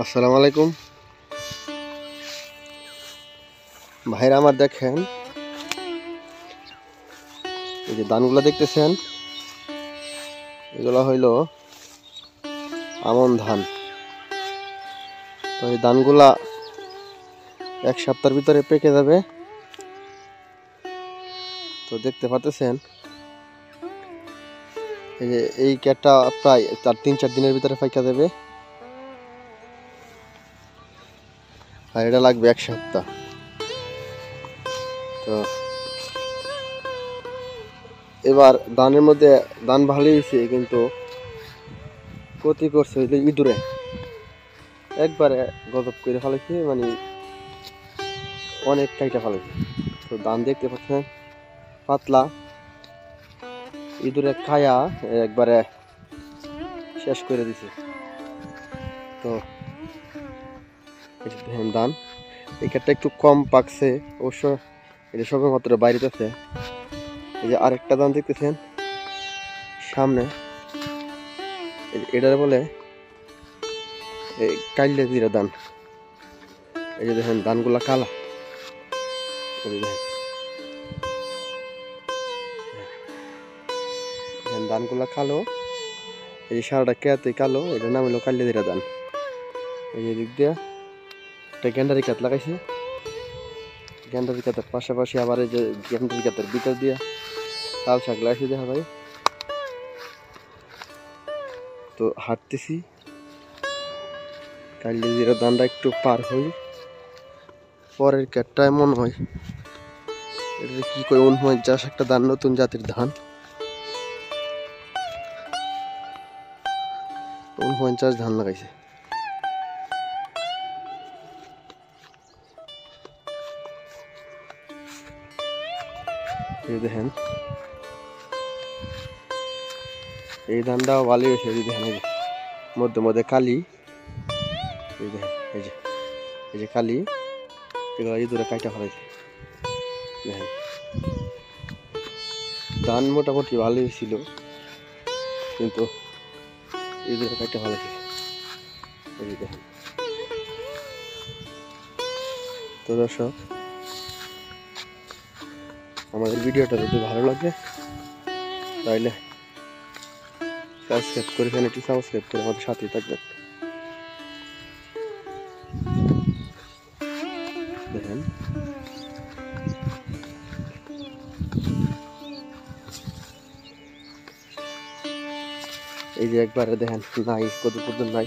আসসালামু আলাইকুম ভাইরা, আমার দেখেন এই যে ধানগুলো দেখতেছেন, এগুলো হইল আমন ধান। তো এই ধানগুলা এক সপ্তাহের ভিতরে পেকে যাবে। তো দেখতে পাচ্ছেন এই যে এই ক্যাটটা প্রায় 3-4 দিনের ভিতরে পাইকা যাবে, আর এটা লাগবে এক সপ্তাহ। তো এবার ধানের মধ্যে ধান ভালোই হয়েছে, কিন্তু ক্ষতি করছে হইলে ইঁদুরে একবারে গজব করে ফেলেছে, মানে অনেক কাইটা ফেলেছে। তো ধান দেখতে পাচ্ছেন পাতলা, ইঁদুরে খায়া একবারে শেষ করে দিছে। তো ধান এই ক্ষেত্রে একটু কম পাকছে, অবশ্য এটা সবে মাত্র বাইরেতেছে। এই যে আরেকটা ধান দেখতেছেন সামনে, এটার বলে কাইলে জিরা ধান। এই যে দেখেন ধানগুলা কালা, ধানগুলা কালো, এই যে সারাটা কেয়াতে কালো, এটার নাম হলো কাইলে জিরা ধান। এই যে দিক দিয়ে একটা গেন্ডারি কাত লাগাইছে, গেন্ডারি কাতের পাশাপাশি আবার এই যে গেন্ডারি কাতের ভিতর দিয়ে লাল শাক লাগাইছে দেখা ভাই। তো হাঁটতেছি, কাইলে জিরা ধানটা একটু পার হই, পরের ক্যাটটা এমন হয় এটা কি করে 49 একটা ধান, নতুন জাতের ধান। 49 ধান লাগাইছে। এই দেখেন এই ধানটাও ভালো হয়েছে। এই দেখেন এই মধ্যে মধ্যে কালি, এই দেখেন এই যে কালি, এগুলো ইঁদুরে কাইটা ফেলাইছে। দেখেন ধান মোটামুটি ভালো হয়েছিল, কিন্তু ইঁদুরে কাইটা ফেলাইছে। এই যে দেখেন। তো দর্শক, আমাদের ভিডিওটা যদি ভালো লাগে তাহলে সাবস্ক্রাইব করে চ্যানেলটি সাবস্ক্রাইব করে আমাদের সাথেই থাকবেন। দেখেন এই যে একবারে দেখেন নাই, কত পর্যন্ত নাই,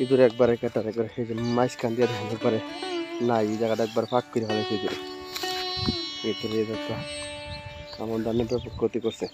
ইঁদুরে একবারে কেটারে করে এই যে মাঝখান দিয়ে দেখেন একবারে নাই, এই জায়গাটা একবার ফাঁক করে ফেলেছে ইঁদুরে। এরপরে এই একটা আমার ধানের ব্যাপক ক্ষতি করছে।